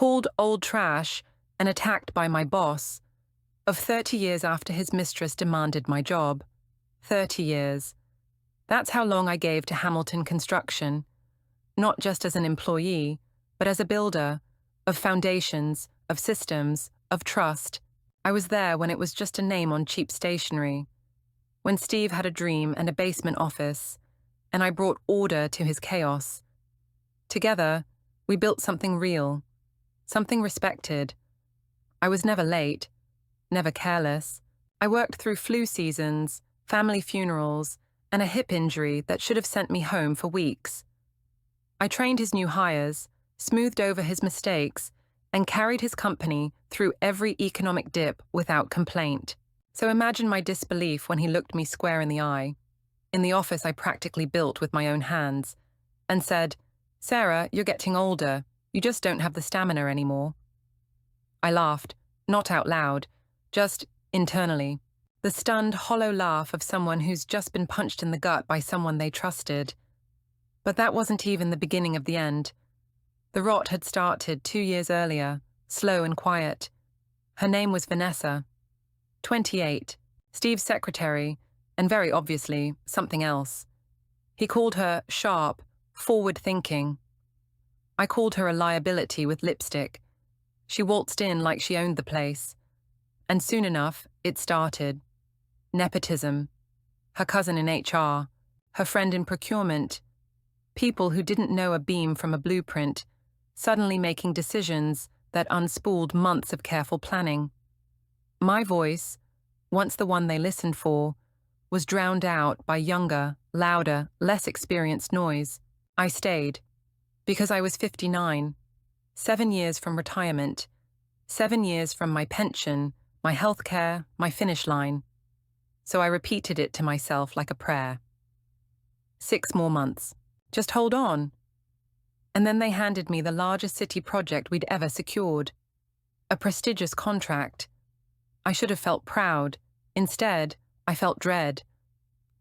called old trash and attacked by my boss, of 30 years after his mistress demanded my job. 30 years. That's how long I gave to Hamilton Construction, not just as an employee, but as a builder, of foundations, of systems, of trust. I was there when it was just a name on cheap stationery, when Steve had a dream and a basement office, and I brought order to his chaos. Together, we built something real, something respected. I was never late, never careless. I worked through flu seasons, family funerals, and a hip injury that should have sent me home for weeks. I trained his new hires, smoothed over his mistakes, and carried his company through every economic dip without complaint. So imagine my disbelief when he looked me square in the eye. In the office I practically built with my own hands, and said, "Sarah, you're getting older. You just don't have the stamina anymore." I laughed, not out loud, just internally. The stunned, hollow laugh of someone who's just been punched in the gut by someone they trusted. But that wasn't even the beginning of the end. The rot had started 2 years earlier, slow and quiet. Her name was Vanessa. 28, Steve's secretary, and very obviously something else. He called her sharp, forward-thinking. I called her a liability with lipstick. She waltzed in like she owned the place. And soon enough, it started. Nepotism. Her cousin in HR. Her friend in procurement. People who didn't know a beam from a blueprint, suddenly making decisions that unspooled months of careful planning. My voice, once the one they listened for, was drowned out by younger, louder, less experienced noise. I stayed, because I was 59, 7 years from retirement, 7 years from my pension, my healthcare, my finish line. So I repeated it to myself like a prayer. 6 more months. Just hold on. And then they handed me the largest city project we'd ever secured. A prestigious contract. I should have felt proud. Instead, I felt dread.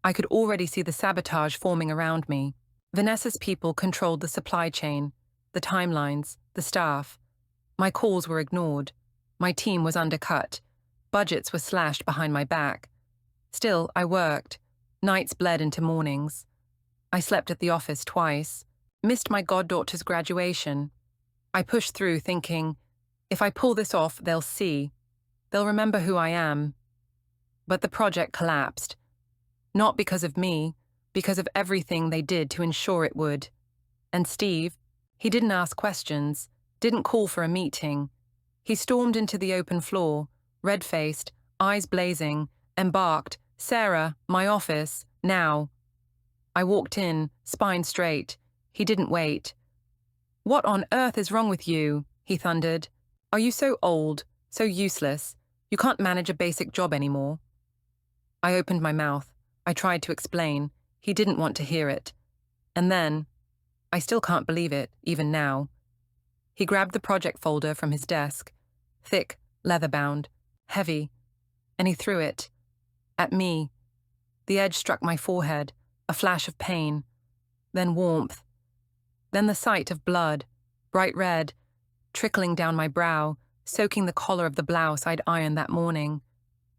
I could already see the sabotage forming around me. Vanessa's people controlled the supply chain, the timelines, the staff. My calls were ignored. My team was undercut. Budgets were slashed behind my back. Still, I worked. Nights bled into mornings. I slept at the office twice. Missed my goddaughter's graduation. I pushed through thinking, if I pull this off, they'll see. They'll remember who I am. But the project collapsed. Not because of me, because of everything they did to ensure it would. And Steve, he didn't ask questions, didn't call for a meeting. He stormed into the open floor, red-faced, eyes blazing, and barked, "Sarah, my office, now." I walked in, spine straight. He didn't wait. "What on earth is wrong with you?" he thundered. "Are you so old, so useless, you can't manage a basic job anymore?" I opened my mouth. I tried to explain. He didn't want to hear it. And then, I still can't believe it, even now. He grabbed the project folder from his desk, thick, leather-bound, heavy, and he threw it. At me. The edge struck my forehead, a flash of pain, then warmth, then the sight of blood, bright red, trickling down my brow, soaking the collar of the blouse I'd ironed that morning.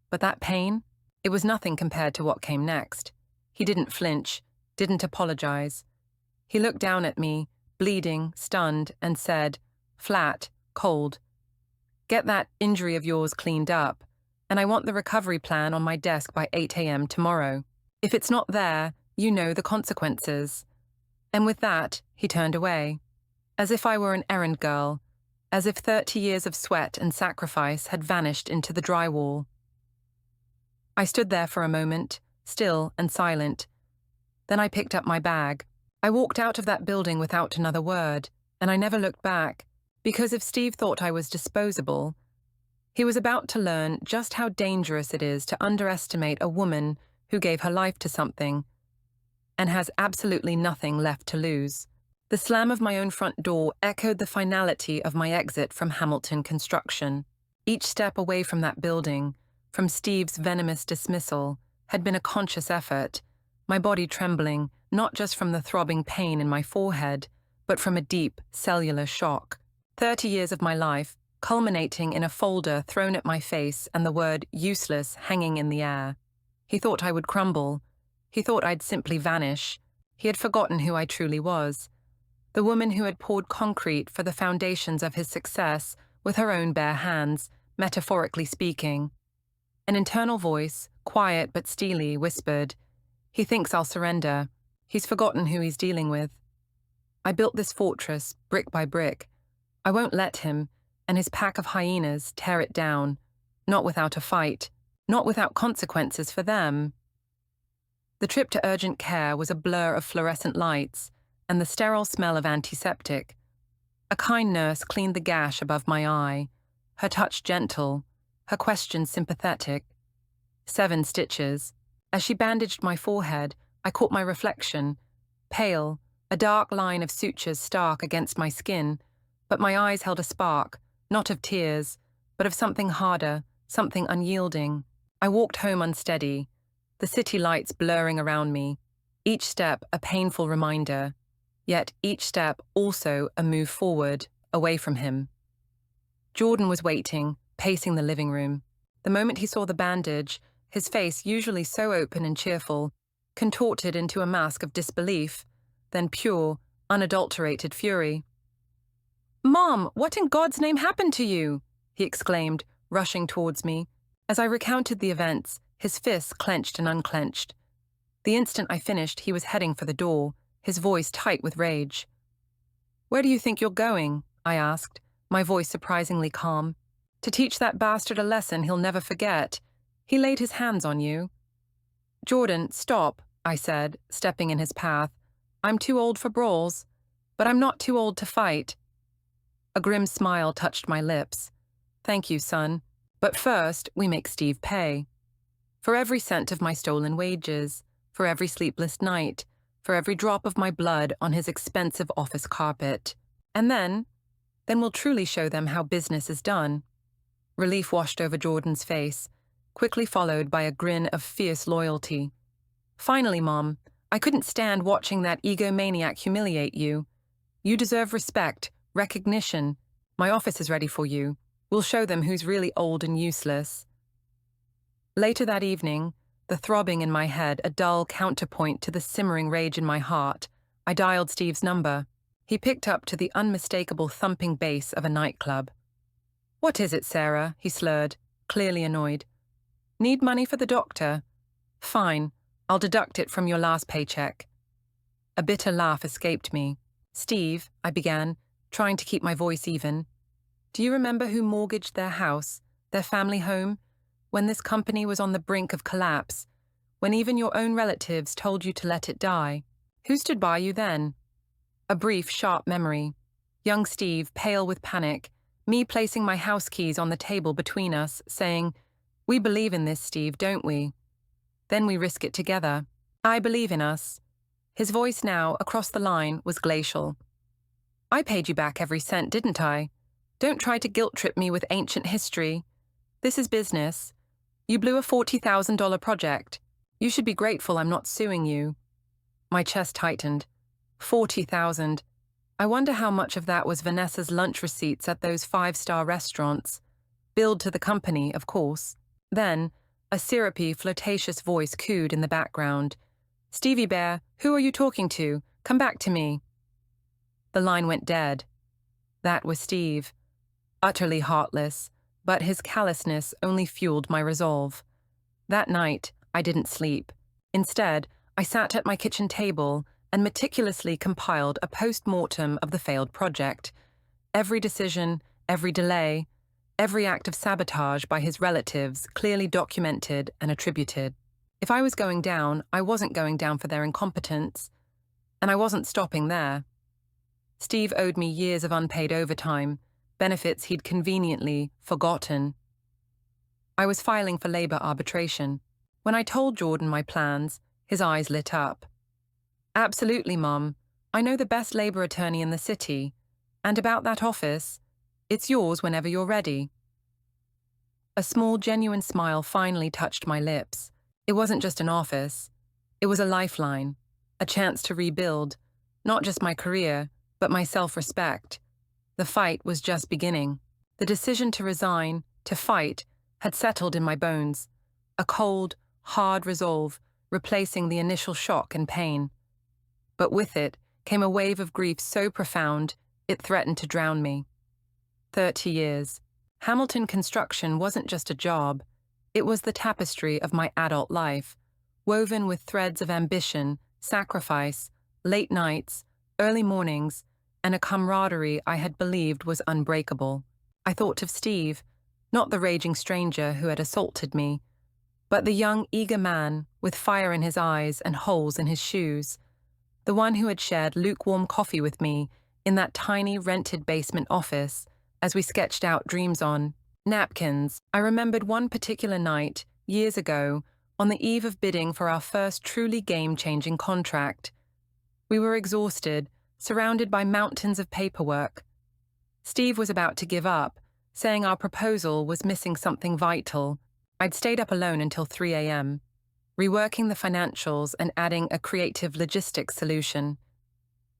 But that pain, it was nothing compared to what came next. He didn't flinch, didn't apologize. He looked down at me, bleeding, stunned, and said, flat, cold, "Get that injury of yours cleaned up, and I want the recovery plan on my desk by 8 a.m. tomorrow. If it's not there, you know the consequences." And with that, he turned away, as if I were an errand girl, as if 30 years of sweat and sacrifice had vanished into the drywall. I stood there for a moment, still and silent. Then I picked up my bag. I walked out of that building without another word, and I never looked back, because if Steve thought I was disposable, he was about to learn just how dangerous it is to underestimate a woman who gave her life to something and has absolutely nothing left to lose. The slam of my own front door echoed the finality of my exit from Hamilton Construction. Each step away from that building, from Steve's venomous dismissal, had been a conscious effort, my body trembling not just from the throbbing pain in my forehead, but from a deep cellular shock. 30 years of my life, culminating in a folder thrown at my face and the word useless hanging in the air. He thought I would crumble. He thought I'd simply vanish. He had forgotten who I truly was. The woman who had poured concrete for the foundations of his success with her own bare hands, metaphorically speaking. An internal voice, quiet but steely, whispered, "He thinks I'll surrender. He's forgotten who he's dealing with. I built this fortress, brick by brick. I won't let him, and his pack of hyenas, tear it down. Not without a fight. Not without consequences for them." The trip to urgent care was a blur of fluorescent lights and the sterile smell of antiseptic. A kind nurse cleaned the gash above my eye, her touch gentle, her questions sympathetic. 7 stitches. As she bandaged my forehead, I caught my reflection, pale, a dark line of sutures stark against my skin, but my eyes held a spark, not of tears, but of something harder, something unyielding. I walked home unsteady, the city lights blurring around me, each step a painful reminder, yet each step also a move forward, away from him. Jordan was waiting, pacing the living room. The moment he saw the bandage, his face, usually so open and cheerful, contorted into a mask of disbelief, then pure, unadulterated fury. "Mom, what in God's name happened to you?" he exclaimed, rushing towards me. As I recounted the events, his fists clenched and unclenched. The instant I finished, he was heading for the door, his voice tight with rage. "Where do you think you're going?" I asked, my voice surprisingly calm. "To teach that bastard a lesson he'll never forget. He laid his hands on you." "Jordan, stop," I said, stepping in his path. "I'm too old for brawls, but I'm not too old to fight." A grim smile touched my lips. "Thank you, son. But first, we make Steve pay. For every cent of my stolen wages, for every sleepless night, for every drop of my blood on his expensive office carpet. And then we'll truly show them how business is done." Relief washed over Jordan's face, quickly followed by a grin of fierce loyalty. "Finally, Mom, I couldn't stand watching that egomaniac humiliate you. You deserve respect, recognition. My office is ready for you. We'll show them who's really old and useless." Later that evening, the throbbing in my head a dull counterpoint to the simmering rage in my heart, I dialed Steve's number. He picked up to the unmistakable thumping bass of a nightclub. "What is it, Sarah?" he slurred, clearly annoyed. "Need money for the doctor? Fine, I'll deduct it from your last paycheck." A bitter laugh escaped me. "Steve," I began, trying to keep my voice even, "do you remember who mortgaged their house, their family home, when this company was on the brink of collapse, when even your own relatives told you to let it die? Who stood by you then?" A brief, sharp memory. Young Steve, pale with panic, me placing my house keys on the table between us, saying, "We believe in this, Steve, don't we? Then we risk it together. I believe in us." His voice now, across the line, was glacial. "I paid you back every cent, didn't I? Don't try to guilt-trip me with ancient history. This is business. You blew a $40,000 project. You should be grateful I'm not suing you." My chest tightened. 40,000. I wonder how much of that was Vanessa's lunch receipts at those 5-star restaurants. Billed to the company, of course. Then, a syrupy, flirtatious voice cooed in the background. "Stevie Bear, who are you talking to? Come back to me." The line went dead. That was Steve. Utterly heartless, but his callousness only fueled my resolve. That night, I didn't sleep. Instead, I sat at my kitchen table and meticulously compiled a post-mortem of the failed project. Every decision, every delay, every act of sabotage by his relatives clearly documented and attributed. If I was going down, I wasn't going down for their incompetence. And I wasn't stopping there. Steve owed me years of unpaid overtime, benefits he'd conveniently forgotten. I was filing for labor arbitration. When I told Jordan my plans, his eyes lit up. "Absolutely, Mom. I know the best labor attorney in the city. And about that office, it's yours whenever you're ready." A small, genuine smile finally touched my lips. It wasn't just an office. It was a lifeline, a chance to rebuild, not just my career, but my self-respect. The fight was just beginning. The decision to resign, to fight, had settled in my bones. A cold, hard resolve, replacing the initial shock and pain. But with it came a wave of grief so profound, it threatened to drown me. 30 years. Hamilton Construction wasn't just a job. It was the tapestry of my adult life, woven with threads of ambition, sacrifice, late nights, early mornings, and a camaraderie I had believed was unbreakable. I thought of Steve, not the raging stranger who had assaulted me, but the young, eager man with fire in his eyes and holes in his shoes, the one who had shared lukewarm coffee with me in that tiny rented basement office as we sketched out dreams on napkins. I remembered one particular night, years ago, on the eve of bidding for our first truly game-changing contract. We were exhausted, surrounded by mountains of paperwork. Steve was about to give up, saying our proposal was missing something vital. I'd stayed up alone until 3 a.m., reworking the financials and adding a creative logistics solution.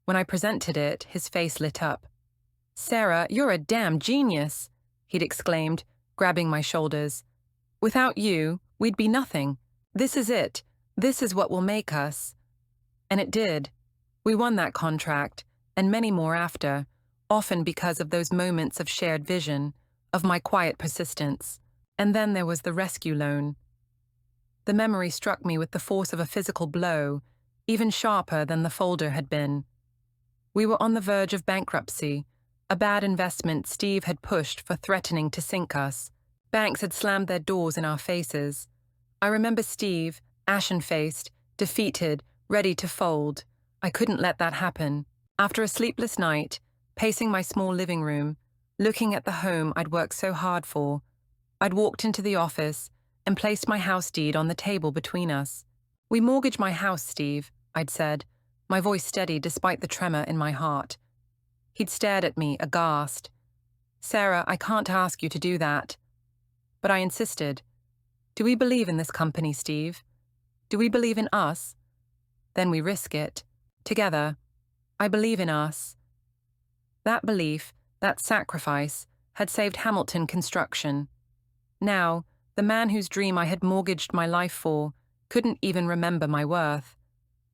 When I presented it, his face lit up. "Sarah, you're a damn genius," he'd exclaimed, grabbing my shoulders. "Without you, we'd be nothing. This is it. This is what will make us." And it did. We won that contract, and many more after, often because of those moments of shared vision, of my quiet persistence. And then there was the rescue loan. The memory struck me with the force of a physical blow, even sharper than the folder had been. We were on the verge of bankruptcy, a bad investment Steve had pushed for threatening to sink us. Banks had slammed their doors in our faces. I remember Steve, ashen-faced, defeated, ready to fold. I couldn't let that happen. After a sleepless night, pacing my small living room, looking at the home I'd worked so hard for, I'd walked into the office and placed my house deed on the table between us. "We mortgage my house, Steve," I'd said, my voice steady despite the tremor in my heart. He'd stared at me, aghast. "Sarah, I can't ask you to do that." But I insisted. "Do we believe in this company, Steve? Do we believe in us? Then we risk it. Together. I believe in us." That belief, that sacrifice, had saved Hamilton Construction. Now, the man whose dream I had mortgaged my life for couldn't even remember my worth.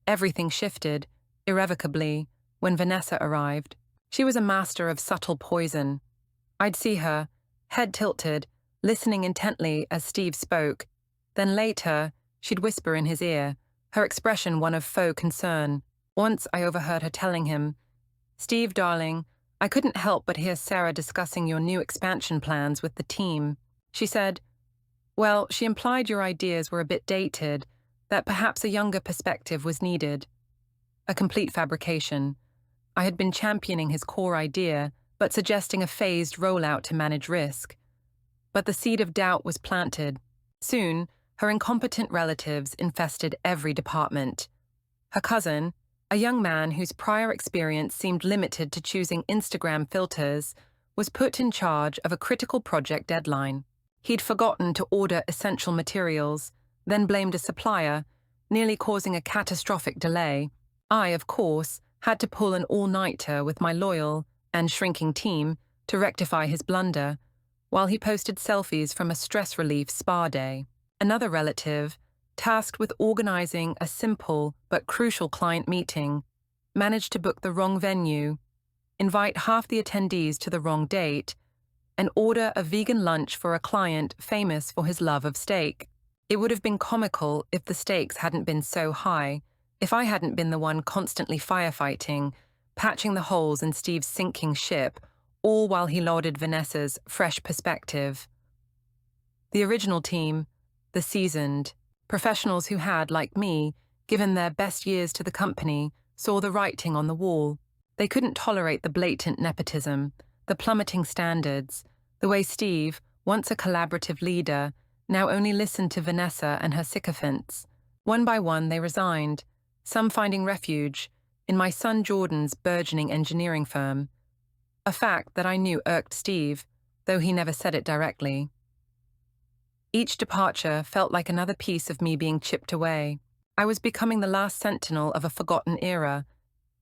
Everything shifted, irrevocably, when Vanessa arrived. She was a master of subtle poison. I'd see her, head tilted, listening intently as Steve spoke. Then later, she'd whisper in his ear, her expression one of faux concern. Once I overheard her telling him, "Steve, darling, I couldn't help but hear Sarah discussing your new expansion plans with the team. She said, well, she implied your ideas were a bit dated, that perhaps a younger perspective was needed." A complete fabrication. I had been championing his core idea, but suggesting a phased rollout to manage risk. But the seed of doubt was planted. Soon, her incompetent relatives infested every department. Her cousin, a young man whose prior experience seemed limited to choosing Instagram filters, was put in charge of a critical project deadline. He'd forgotten to order essential materials, then blamed a supplier, nearly causing a catastrophic delay. I, of course, had to pull an all-nighter with my loyal and shrinking team to rectify his blunder, while he posted selfies from a stress relief spa day. Another relative, tasked with organizing a simple but crucial client meeting, managed to book the wrong venue, invite half the attendees to the wrong date, and order a vegan lunch for a client famous for his love of steak. It would have been comical if the stakes hadn't been so high, if I hadn't been the one constantly firefighting, patching the holes in Steve's sinking ship, all while he lauded Vanessa's fresh perspective. The original team, the seasoned, professionals who had, like me, given their best years to the company, saw the writing on the wall. They couldn't tolerate the blatant nepotism, the plummeting standards, the way Steve, once a collaborative leader, now only listened to Vanessa and her sycophants. One by one they resigned, some finding refuge in my son Jordan's burgeoning engineering firm. A fact that I knew irked Steve, though he never said it directly. Each departure felt like another piece of me being chipped away. I was becoming the last sentinel of a forgotten era,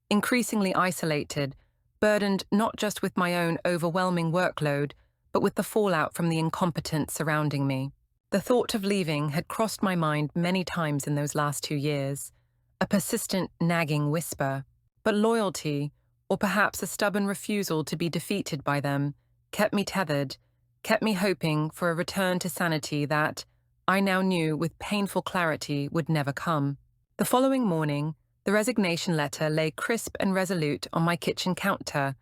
increasingly isolated, burdened not just with my own overwhelming workload, but with the fallout from the incompetence surrounding me. The thought of leaving had crossed my mind many times in those last 2 years, a persistent, nagging whisper. But loyalty, or perhaps a stubborn refusal to be defeated by them, kept me tethered, kept me hoping for a return to sanity that, I now knew with painful clarity, would never come. The following morning, the resignation letter lay crisp and resolute on my kitchen counter,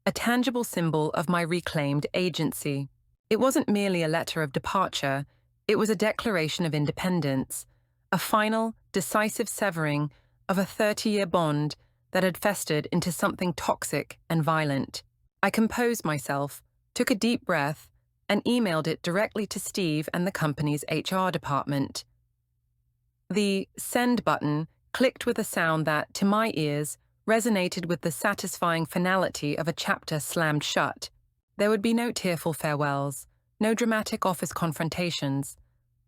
a tangible symbol of my reclaimed agency. It wasn't merely a letter of departure, it was a declaration of independence, a final, decisive severing of a 30-year bond that had festered into something toxic and violent. I composed myself, took a deep breath, and emailed it directly to Steve and the company's HR department. The send button clicked with a sound that, to my ears, resonated with the satisfying finality of a chapter slammed shut. There would be no tearful farewells, no dramatic office confrontations.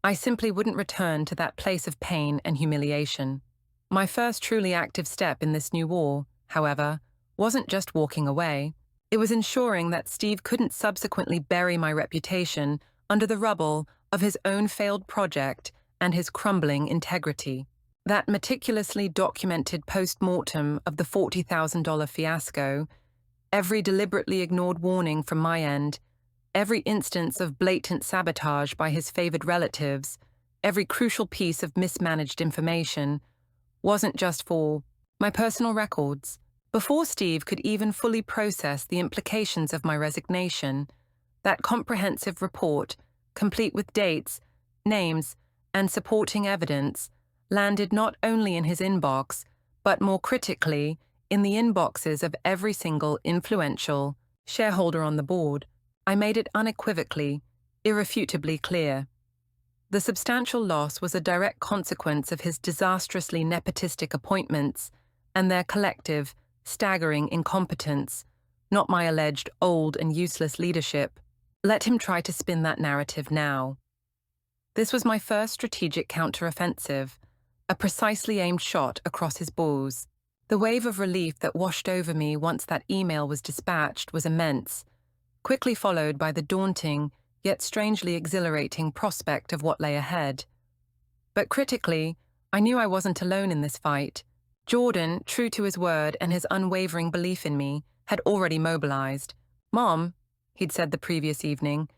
I simply wouldn't return to that place of pain and humiliation. My first truly active step in this new war, however, wasn't just walking away. It was ensuring that Steve couldn't subsequently bury my reputation under the rubble of his own failed project and his crumbling integrity. That meticulously documented post-mortem of the $40,000 fiasco, every deliberately ignored warning from my end, every instance of blatant sabotage by his favored relatives, every crucial piece of mismanaged information, wasn't just for my personal records. Before Steve could even fully process the implications of my resignation, that comprehensive report, complete with dates, names, and supporting evidence, landed not only in his inbox, but more critically, in the inboxes of every single influential shareholder on the board. I made it unequivocally, irrefutably clear. The substantial loss was a direct consequence of his disastrously nepotistic appointments and their collective, staggering incompetence, not my alleged old and useless leadership. Let him try to spin that narrative now. This was my first strategic counteroffensive, a precisely aimed shot across his balls. The wave of relief that washed over me once that email was dispatched was immense, quickly followed by the daunting, yet strangely exhilarating prospect of what lay ahead. But critically, I knew I wasn't alone in this fight. Jordan, true to his word and his unwavering belief in me, had already mobilized. "Mom," he'd said the previous evening,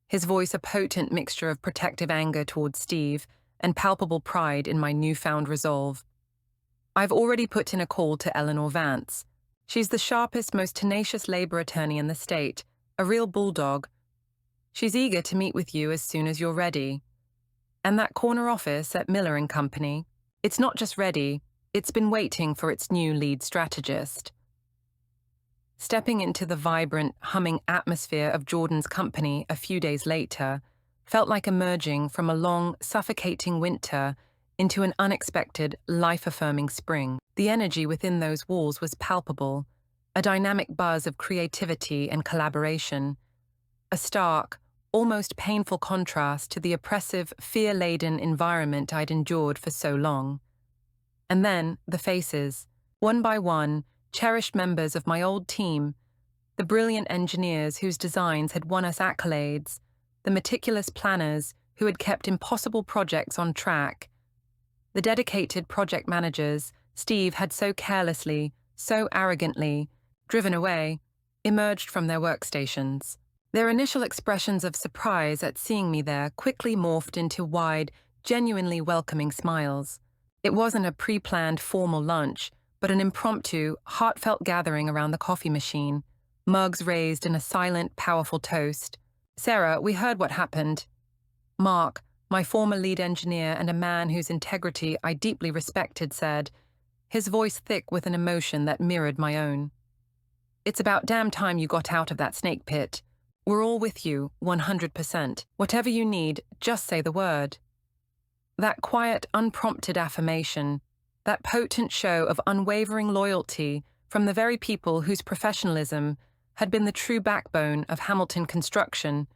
his voice a potent mixture of protective anger towards Steve and palpable pride in my newfound resolve. "I've already put in a call to Eleanor Vance. She's the sharpest, most tenacious labor attorney in the state, a real bulldog. She's eager to meet with you as soon as you're ready. And that corner office at Miller & Company, it's not just ready, it's been waiting for its new lead strategist." Stepping into the vibrant, humming atmosphere of Jordan's company a few days later felt like emerging from a long, suffocating winter into an unexpected, life-affirming spring. The energy within those walls was palpable, a dynamic buzz of creativity and collaboration, a stark, almost painful contrast to the oppressive, fear-laden environment I'd endured for so long. And then, the faces, one by one, cherished members of my old team, the brilliant engineers whose designs had won us accolades, the meticulous planners who had kept impossible projects on track, the dedicated project managers Steve had so carelessly, so arrogantly, driven away, emerged from their workstations. Their initial expressions of surprise at seeing me there quickly morphed into wide, genuinely welcoming smiles. It wasn't a pre-planned formal lunch, but an impromptu, heartfelt gathering around the coffee machine, mugs raised in a silent, powerful toast. "Sarah, we heard what happened." Mark, my former lead engineer and a man whose integrity I deeply respected, said, his voice thick with an emotion that mirrored my own. "It's about damn time you got out of that snake pit. We're all with you, 100%. Whatever you need, just say the word." That quiet, unprompted affirmation, that potent show of unwavering loyalty from the very people whose professionalism had been the true backbone of Hamilton construction,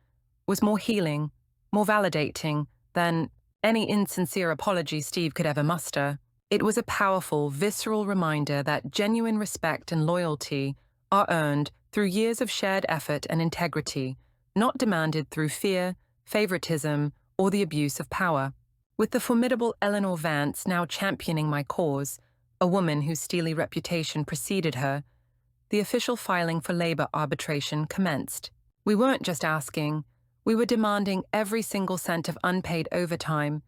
was more healing, more validating than any insincere apology Steve could ever muster. It was a powerful, visceral reminder that genuine respect and loyalty are earned through years of shared effort and integrity, not demanded through fear, favoritism, or the abuse of power. With the formidable Eleanor Vance now championing my cause, a woman whose steely reputation preceded her, the official filing for labor arbitration commenced. We weren't just asking, we were demanding every single cent of unpaid overtime,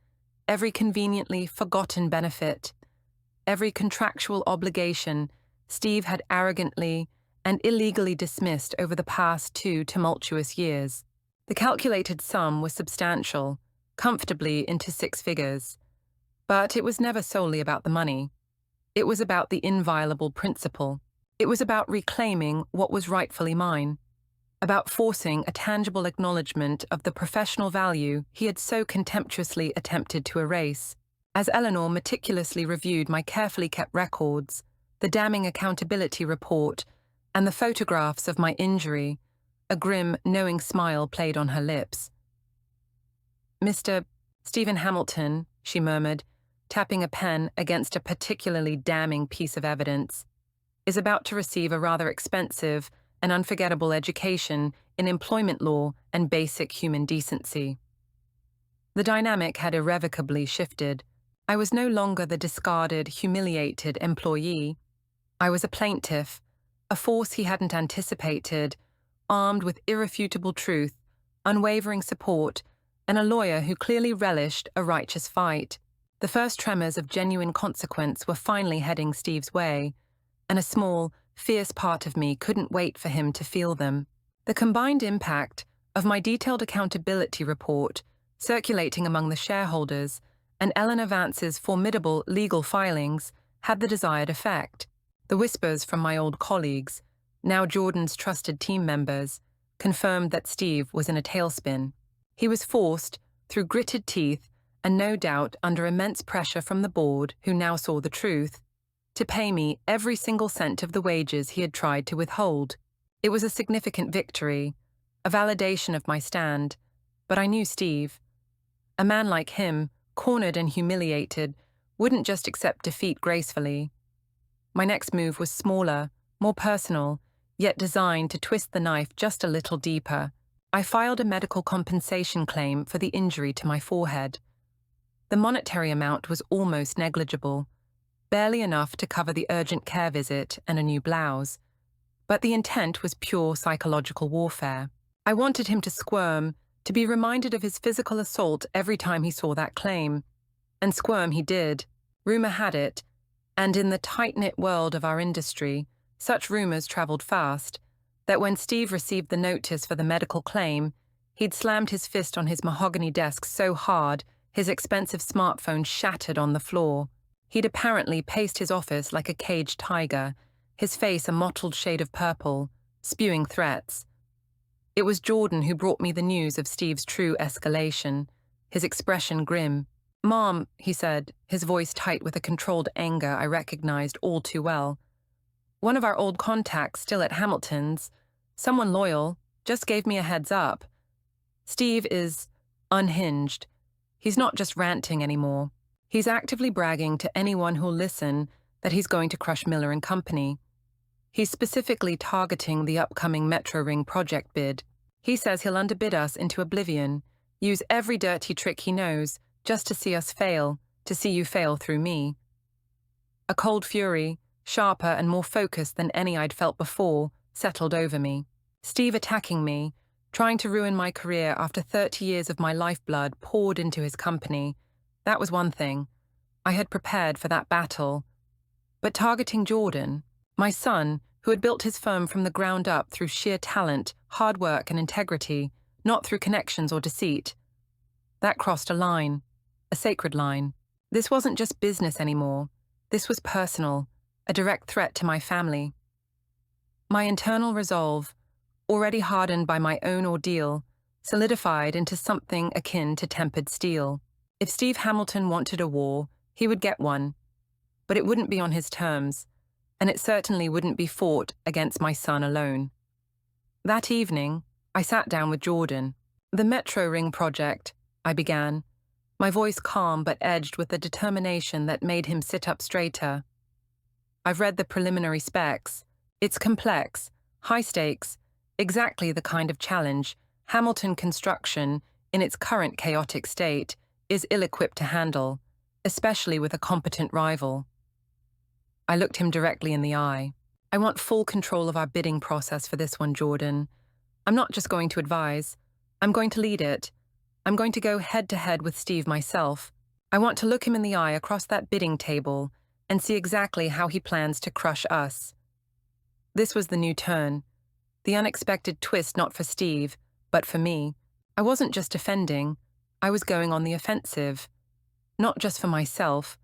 every conveniently forgotten benefit, every contractual obligation Steve had arrogantly and illegally dismissed over the past 2 tumultuous years. The calculated sum was substantial, comfortably into 6 figures. But it was never solely about the money. It was about the inviolable principle. It was about reclaiming what was rightfully mine, about forcing a tangible acknowledgement of the professional value he had so contemptuously attempted to erase. As Eleanor meticulously reviewed my carefully kept records, the damning accountability report, and the photographs of my injury, a grim, knowing smile played on her lips. "Mr. Stephen Hamilton," she murmured, tapping a pen against a particularly damning piece of evidence, "is about to receive a rather expensive and unforgettable education in employment law and basic human decency." The dynamic had irrevocably shifted. I was no longer the discarded, humiliated employee. I was a plaintiff, a force he hadn't anticipated, armed with irrefutable truth, unwavering support, and a lawyer who clearly relished a righteous fight. The first tremors of genuine consequence were finally heading Steve's way, and a small, fierce part of me couldn't wait for him to feel them. The combined impact of my detailed accountability report, circulating among the shareholders, and Eleanor Vance's formidable legal filings had the desired effect. The whispers from my old colleagues, now Jordan's trusted team members, confirmed that Steve was in a tailspin. He was forced, through gritted teeth, and no doubt under immense pressure from the board, who now saw the truth, to pay me every single cent of the wages he had tried to withhold. It was a significant victory, a validation of my stand, but I knew Steve. A man like him, cornered and humiliated, wouldn't just accept defeat gracefully. My next move was smaller, more personal, yet designed to twist the knife just a little deeper. I filed a medical compensation claim for the injury to my forehead. The monetary amount was almost negligible, barely enough to cover the urgent care visit and a new blouse, but the intent was pure psychological warfare. I wanted him to squirm, to be reminded of his physical assault every time he saw that claim. And squirm he did. Rumor had it, and in the tight-knit world of our industry, such rumors traveled fast, that when Steve received the notice for the medical claim, he'd slammed his fist on his mahogany desk so hard his expensive smartphone shattered on the floor. He'd apparently paced his office like a caged tiger, his face a mottled shade of purple, spewing threats. It was Jordan who brought me the news of Steve's true escalation, his expression grim. "Mom," he said, his voice tight with a controlled anger I recognized all too well. "One of our old contacts still at Hamilton's, someone loyal, just gave me a heads up. Steve is unhinged. He's not just ranting anymore. He's actively bragging to anyone who'll listen that he's going to crush Miller and Company. He's specifically targeting the upcoming Metro Ring project bid. He says he'll underbid us into oblivion, use every dirty trick he knows just to see us fail, to see you fail through me." A cold fury, sharper and more focused than any I'd felt before, settled over me. Steve attacking me, trying to ruin my career after 30 years of my lifeblood poured into his company. That was one thing. I had prepared for that battle. But targeting Jordan, my son, who had built his firm from the ground up through sheer talent, hard work and integrity, not through connections or deceit, that crossed a line, a sacred line. This wasn't just business anymore. This was personal, a direct threat to my family. My internal resolve, already hardened by my own ordeal, solidified into something akin to tempered steel. If Steve Hamilton wanted a war, he would get one. But it wouldn't be on his terms, and it certainly wouldn't be fought against my son alone. That evening, I sat down with Jordan. "The Metro Ring project," I began, my voice calm but edged with a determination that made him sit up straighter. "I've read the preliminary specs. It's complex, High stakes, exactly the kind of challenge Hamilton Construction, in its current chaotic state, is ill-equipped to handle, especially with a competent rival. I looked him directly in the eye. I want full control of our bidding process for this one, Jordan. I'm not just going to advise. I'm going to lead it. I'm going to go head-to-head with Steve myself. I want to look him in the eye across that bidding table and see exactly how he plans to crush us. This was the new turn, the unexpected twist not for Steve, but for me. I wasn't just defending, I was going on the offensive. Not just for myself,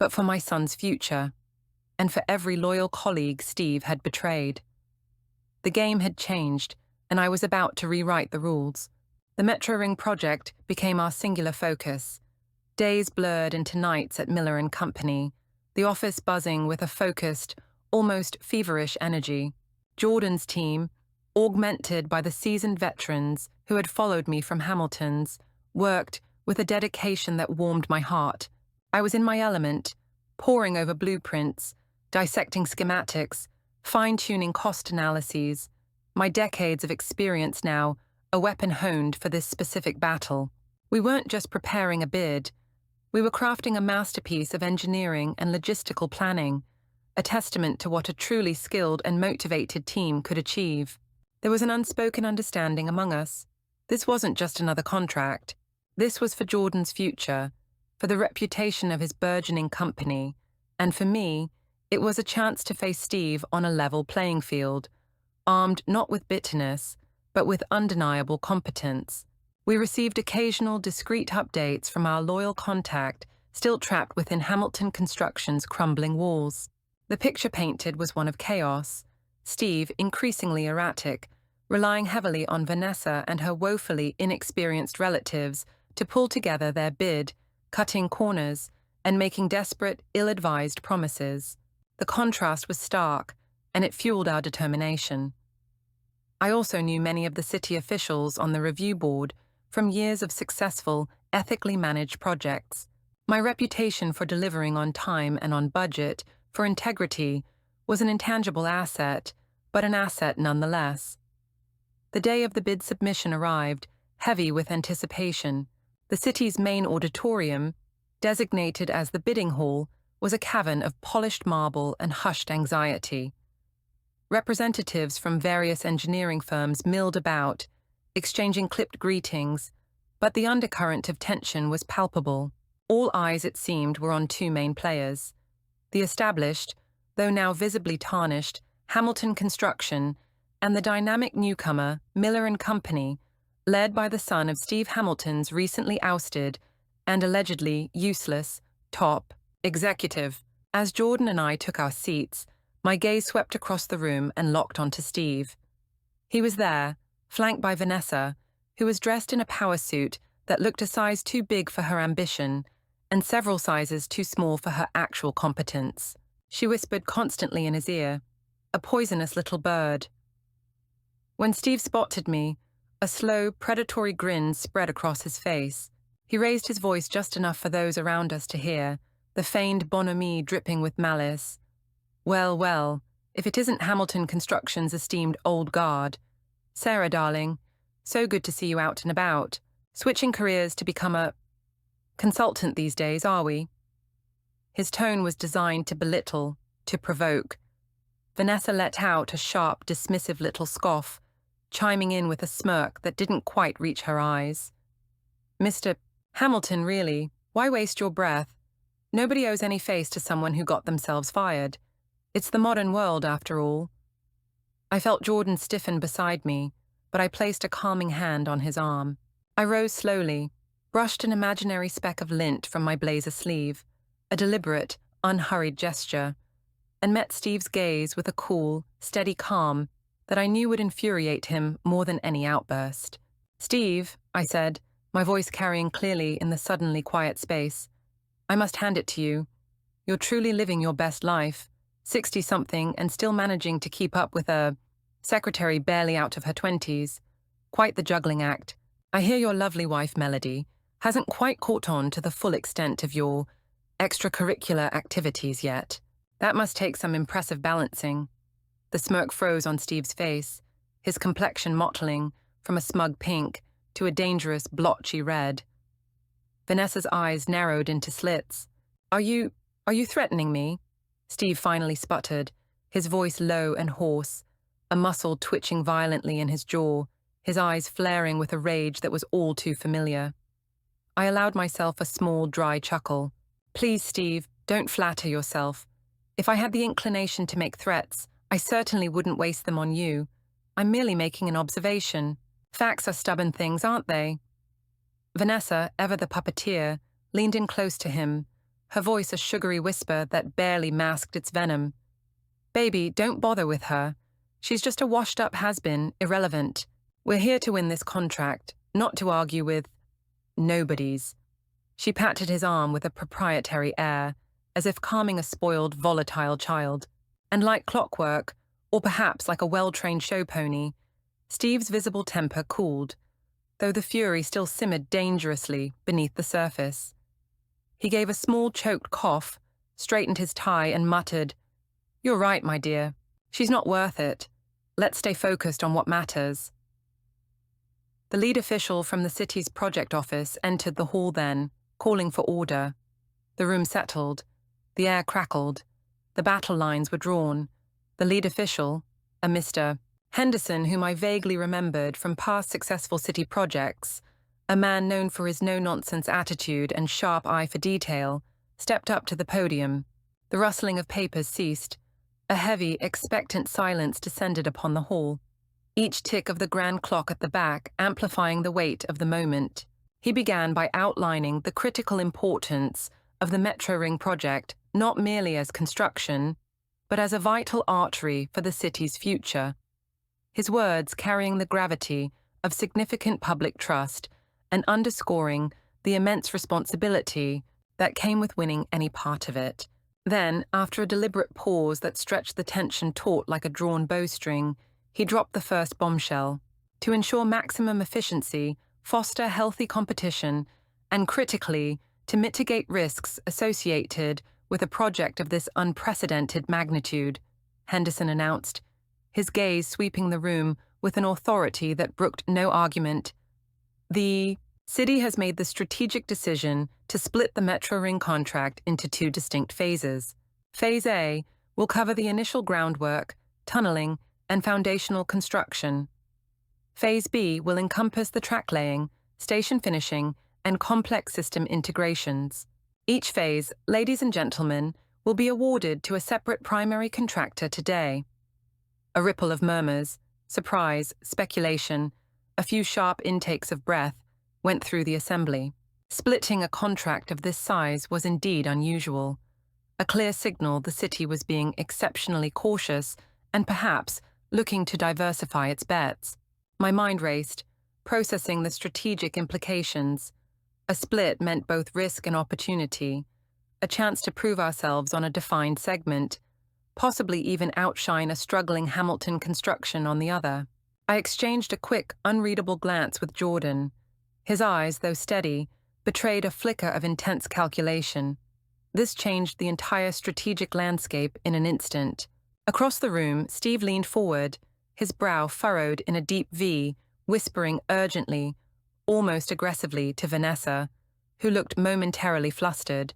but for my son's future, and for every loyal colleague Steve had betrayed. The game had changed, and I was about to rewrite the rules. The Metro Ring project became our singular focus. Days blurred into nights at Miller & Company, the office buzzing with a focused, almost feverish energy. Jordan's team, augmented by the seasoned veterans who had followed me from Hamilton's, worked with a dedication that warmed my heart. I was in my element, poring over blueprints, dissecting schematics, fine-tuning cost analyses, my decades of experience now, a weapon honed for this specific battle. We weren't just preparing a bid. We were crafting a masterpiece of engineering and logistical planning, a testament to what a truly skilled and motivated team could achieve. There was an unspoken understanding among us. This wasn't just another contract. This was for Jordan's future, for the reputation of his burgeoning company, and for me, it was a chance to face Steve on a level playing field, armed not with bitterness, but with undeniable competence. We received occasional discreet updates from our loyal contact, still trapped within Hamilton Construction's crumbling walls. The picture painted was one of chaos, Steve increasingly erratic, relying heavily on Vanessa and her woefully inexperienced relatives to pull together their bid, cutting corners, and making desperate, ill-advised promises. The contrast was stark, and it fueled our determination. I also knew many of the city officials on the review board from years of successful, ethically managed projects. My reputation for delivering on time and on budget, for integrity, was an intangible asset, but an asset nonetheless. The day of the bid submission arrived, heavy with anticipation. The city's main auditorium, designated as the bidding hall, was a cavern of polished marble and hushed anxiety. Representatives from various engineering firms milled about, exchanging clipped greetings, but the undercurrent of tension was palpable. All eyes, it seemed, were on two main players. The established, though now visibly tarnished, Hamilton Construction, and the dynamic newcomer, Miller & Company, led by the son of Steve Hamilton's recently ousted and allegedly useless top executive. As Jordan and I took our seats, my gaze swept across the room and locked onto Steve. He was there, flanked by Vanessa, who was dressed in a power suit that looked a size too big for her ambition and several sizes too small for her actual competence. She whispered constantly in his ear, a poisonous little bird. When Steve spotted me, a slow, predatory grin spread across his face. He raised his voice just enough for those around us to hear, the feigned bonhomie dripping with malice. Well, well, if it isn't Hamilton Construction's esteemed old guard. Sarah, darling, so good to see you out and about. Switching careers to become a consultant these days, are we? His tone was designed to belittle, to provoke. Vanessa let out a sharp, dismissive little scoff, chiming in with a smirk that didn't quite reach her eyes. Mr. Hamilton, really, why waste your breath? Nobody owes any face to someone who got themselves fired. It's the modern world, after all. I felt Jordan stiffen beside me, but I placed a calming hand on his arm. I rose slowly, brushed an imaginary speck of lint from my blazer sleeve, a deliberate, unhurried gesture, and met Steve's gaze with a cool, steady calm that I knew would infuriate him more than any outburst. Steve, I said, my voice carrying clearly in the suddenly quiet space, I must hand it to you. You're truly living your best life, 60-something and still managing to keep up with a secretary barely out of her 20s. Quite the juggling act. I hear your lovely wife, Melody, hasn't quite caught on to the full extent of your extracurricular activities yet. That must take some impressive balancing. The smirk froze on Steve's face, his complexion mottling from a smug pink to a dangerous, blotchy red. Vanessa's eyes narrowed into slits. Are you threatening me? Steve finally sputtered, his voice low and hoarse, a muscle twitching violently in his jaw, his eyes flaring with a rage that was all too familiar. I allowed myself a small, dry chuckle. Please, Steve, don't flatter yourself. If I had the inclination to make threats, I certainly wouldn't waste them on you. I'm merely making an observation. Facts are stubborn things, aren't they? Vanessa, ever the puppeteer, leaned in close to him, her voice a sugary whisper that barely masked its venom. Baby, don't bother with her. She's just a washed-up has-been, irrelevant. We're here to win this contract, not to argue with nobodies. She patted his arm with a proprietary air, as if calming a spoiled, volatile child. And like clockwork, or perhaps like a well-trained show pony, Steve's visible temper cooled, though the fury still simmered dangerously beneath the surface. He gave a small, choked cough, straightened his tie, and muttered, "You're right, my dear. She's not worth it. Let's stay focused on what matters." The lead official from the city's project office entered the hall then, calling for order. The room settled. The air crackled. The battle lines were drawn. The lead official, a Mr. Henderson, whom I vaguely remembered from past successful city projects, a man known for his no-nonsense attitude and sharp eye for detail, stepped up to the podium. The rustling of papers ceased. A heavy, expectant silence descended upon the hall, each tick of the grand clock at the back amplifying the weight of the moment. He began by outlining the critical importance of the Metro Ring project not merely as construction, but as a vital artery for the city's future. His words carrying the gravity of significant public trust and underscoring the immense responsibility that came with winning any part of it. Then, after a deliberate pause that stretched the tension taut like a drawn bowstring, he dropped the first bombshell. To ensure maximum efficiency, foster healthy competition, and critically, to mitigate risks associated with a project of this unprecedented magnitude, Henderson announced, his gaze sweeping the room with an authority that brooked no argument. The city has made the strategic decision to split the Metro Ring contract into two distinct phases. Phase A will cover the initial groundwork, tunneling, and foundational construction. Phase B will encompass the track laying, station finishing, and complex system integrations. Each phase, ladies and gentlemen, will be awarded to a separate primary contractor today. A ripple of murmurs, surprise, speculation, a few sharp intakes of breath went through the assembly. Splitting a contract of this size was indeed unusual. A clear signal the city was being exceptionally cautious and perhaps looking to diversify its bets. My mind raced, processing the strategic implications. A split meant both risk and opportunity, a chance to prove ourselves on a defined segment, possibly even outshine a struggling Hamilton construction on the other. I exchanged a quick, unreadable glance with Jordan. His eyes, though steady, betrayed a flicker of intense calculation. This changed the entire strategic landscape in an instant. Across the room, Steve leaned forward, his brow furrowed in a deep V, whispering urgently, almost aggressively, to Vanessa, who looked momentarily flustered,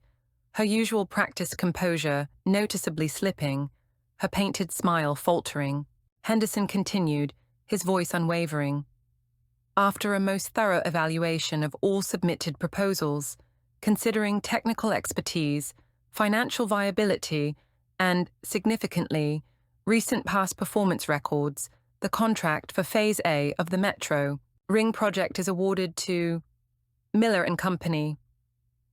her usual practiced composure noticeably slipping, her painted smile faltering. Henderson continued, his voice unwavering. After a most thorough evaluation of all submitted proposals, considering technical expertise, financial viability, and, significantly, recent past performance records, the contract for Phase A of the Metro Ring project is awarded to Miller and Company.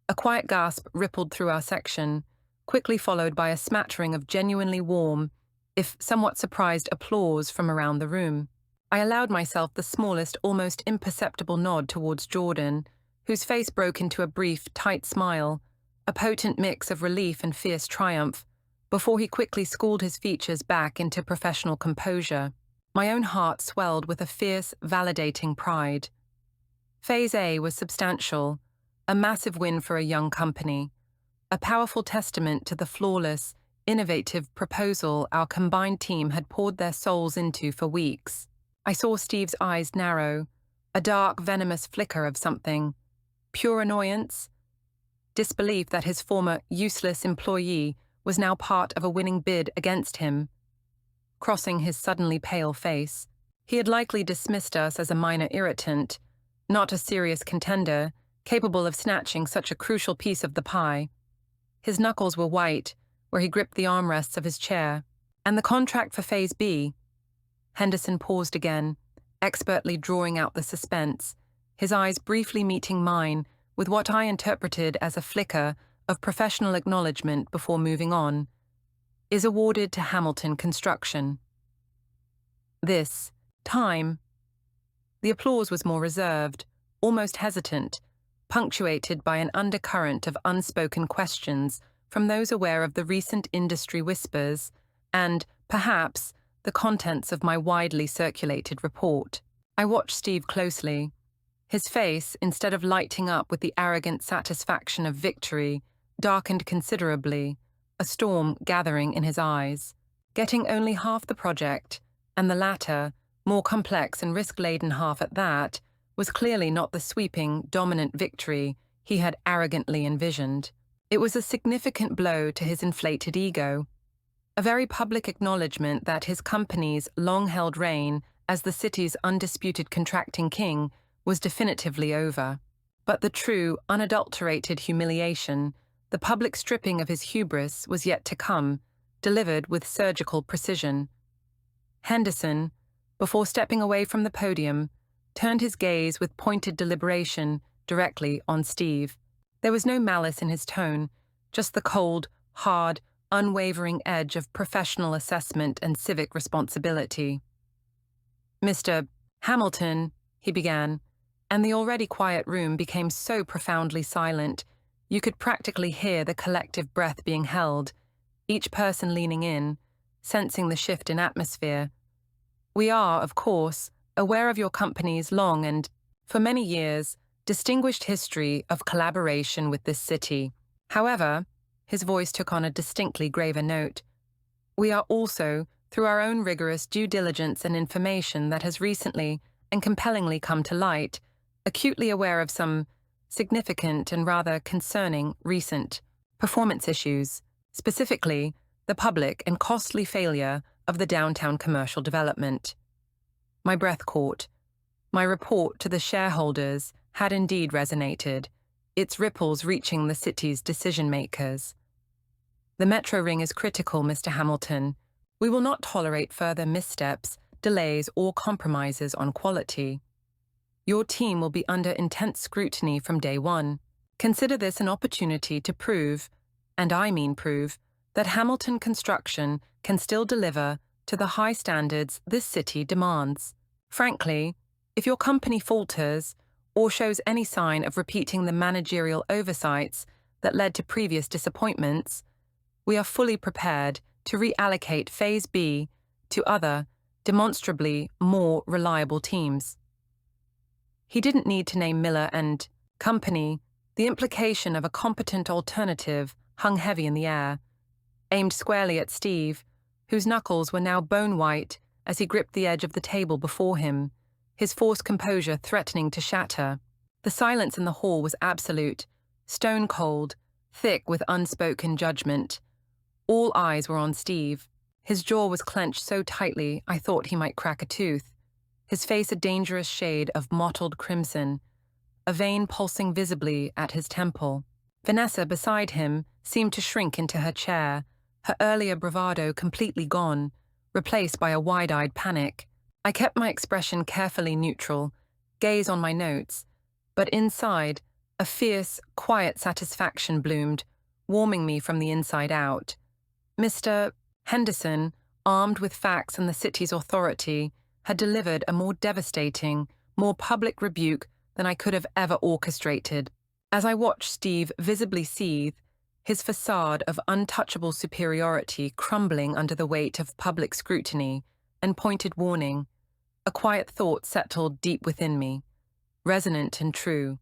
A quiet gasp rippled through our section, quickly followed by a smattering of genuinely warm, if somewhat surprised applause from around the room. I allowed myself the smallest, almost imperceptible nod towards Jordan, whose face broke into a brief, tight smile, a potent mix of relief and fierce triumph, before he quickly schooled his features back into professional composure. My own heart swelled with a fierce, validating pride. Phase A was substantial, a massive win for a young company, a powerful testament to the flawless, innovative proposal our combined team had poured their souls into for weeks. I saw Steve's eyes narrow, a dark, venomous flicker of something. Pure annoyance? Disbelief that his former useless employee was now part of a winning bid against him. Crossing his suddenly pale face, he had likely dismissed us as a minor irritant, not a serious contender, capable of snatching such a crucial piece of the pie. His knuckles were white, where he gripped the armrests of his chair. And the contract for Phase B? Henderson paused again, expertly drawing out the suspense, his eyes briefly meeting mine with what I interpreted as a flicker of professional acknowledgement before moving on. Is awarded to Hamilton Construction. This time. The applause was more reserved, almost hesitant, punctuated by an undercurrent of unspoken questions from those aware of the recent industry whispers and, perhaps, the contents of my widely circulated report. I watched Steve closely. His face, instead of lighting up with the arrogant satisfaction of victory, darkened considerably, a storm gathering in his eyes. Getting only half the project, and the latter, more complex and risk-laden half at that, was clearly not the sweeping, dominant victory he had arrogantly envisioned. It was a significant blow to his inflated ego, a very public acknowledgement that his company's long-held reign as the city's undisputed contracting king was definitively over. But the true, unadulterated humiliation, the public stripping of his hubris, was yet to come, delivered with surgical precision. Henderson, before stepping away from the podium, turned his gaze with pointed deliberation directly on Steve. There was no malice in his tone, just the cold, hard, unwavering edge of professional assessment and civic responsibility. "Mr. Hamilton," he began, and the already quiet room became so profoundly silent, you could practically hear the collective breath being held, each person leaning in, sensing the shift in atmosphere. "We are, of course, aware of your company's long and, for many years, distinguished history of collaboration with this city. However," his voice took on a distinctly graver note, "we are also, through our own rigorous due diligence and information that has recently and compellingly come to light, acutely aware of some significant and rather concerning recent performance issues, specifically the public and costly failure of the downtown commercial development." My breath caught. My report to the shareholders had indeed resonated, its ripples reaching the city's decision-makers. "The metro ring is critical, Mr. Hamilton. We will not tolerate further missteps, delays, or compromises on quality. Your team will be under intense scrutiny from day one. Consider this an opportunity to prove, and I mean prove, that Hamilton Construction can still deliver to the high standards this city demands. Frankly, if your company falters or shows any sign of repeating the managerial oversights that led to previous disappointments, we are fully prepared to reallocate Phase B to other, demonstrably more reliable teams." He didn't need to name Miller and Company. The implication of a competent alternative hung heavy in the air, aimed squarely at Steve, whose knuckles were now bone-white as he gripped the edge of the table before him, his forced composure threatening to shatter. The silence in the hall was absolute, stone-cold, thick with unspoken judgment. All eyes were on Steve. His jaw was clenched so tightly I thought he might crack a tooth, his face a dangerous shade of mottled crimson, a vein pulsing visibly at his temple. Vanessa, beside him, seemed to shrink into her chair, her earlier bravado completely gone, replaced by a wide-eyed panic. I kept my expression carefully neutral, gaze on my notes, but inside, a fierce, quiet satisfaction bloomed, warming me from the inside out. Mr. Henderson, armed with facts and the city's authority, had delivered a more devastating, more public rebuke than I could have ever orchestrated. As I watched Steve visibly seethe, his facade of untouchable superiority crumbling under the weight of public scrutiny and pointed warning, a quiet thought settled deep within me, resonant and true.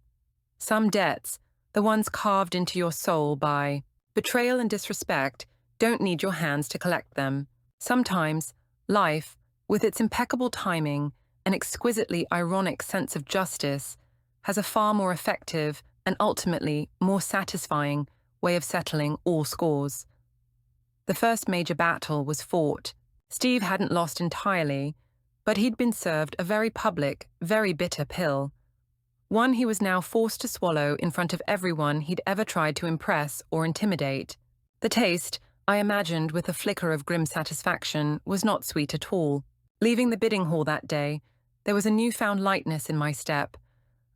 Some debts, the ones carved into your soul by betrayal and disrespect, don't need your hands to collect them. Sometimes, life, with its impeccable timing and exquisitely ironic sense of justice, has a far more effective and ultimately more satisfying way of settling all scores. The first major battle was fought. Steve hadn't lost entirely, but he'd been served a very public, very bitter pill. One he was now forced to swallow in front of everyone he'd ever tried to impress or intimidate. The taste, I imagined with a flicker of grim satisfaction, was not sweet at all. Leaving the bidding hall that day, there was a newfound lightness in my step,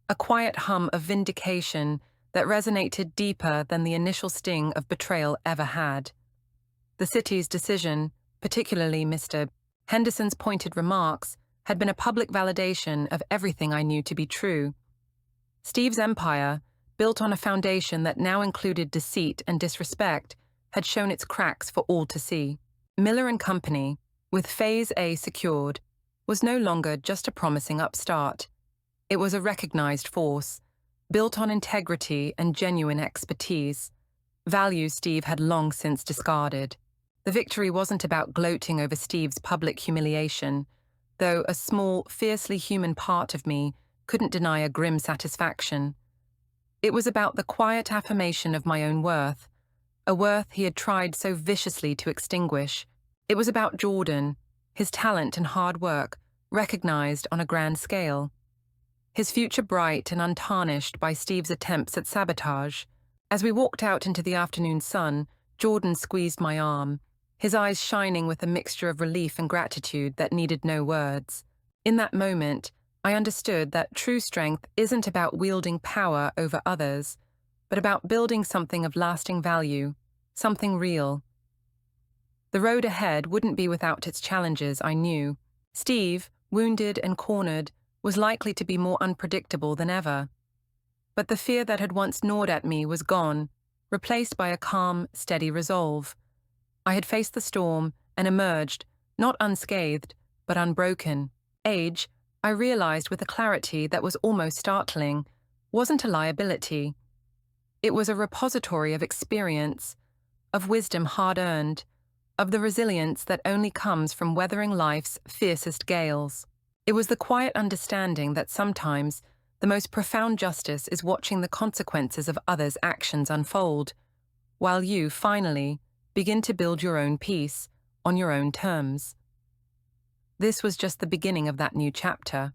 a quiet hum of vindication that resonated deeper than the initial sting of betrayal ever had. The city's decision, particularly Mr. Henderson's pointed remarks, had been a public validation of everything I knew to be true. Steve's empire, built on a foundation that now included deceit and disrespect, had shown its cracks for all to see. Miller and Company, with Phase A secured, was no longer just a promising upstart. It was a recognized force, built on integrity and genuine expertise, values Steve had long since discarded. The victory wasn't about gloating over Steve's public humiliation, though a small, fiercely human part of me couldn't deny a grim satisfaction. It was about the quiet affirmation of my own worth, a worth he had tried so viciously to extinguish. It was about Jordan, his talent and hard work, recognized on a grand scale. His future bright and untarnished by Steve's attempts at sabotage. As we walked out into the afternoon sun, Jordan squeezed my arm, his eyes shining with a mixture of relief and gratitude that needed no words. In that moment, I understood that true strength isn't about wielding power over others, but about building something of lasting value, something real. The road ahead wouldn't be without its challenges, I knew. Steve, wounded and cornered, was likely to be more unpredictable than ever. But the fear that had once gnawed at me was gone, replaced by a calm, steady resolve. I had faced the storm and emerged, not unscathed, but unbroken. Age, I realized with a clarity that was almost startling, wasn't a liability. It was a repository of experience, of wisdom hard-earned, of the resilience that only comes from weathering life's fiercest gales. It was the quiet understanding that sometimes the most profound justice is watching the consequences of others' actions unfold, while you, finally, begin to build your own peace on your own terms. This was just the beginning of that new chapter.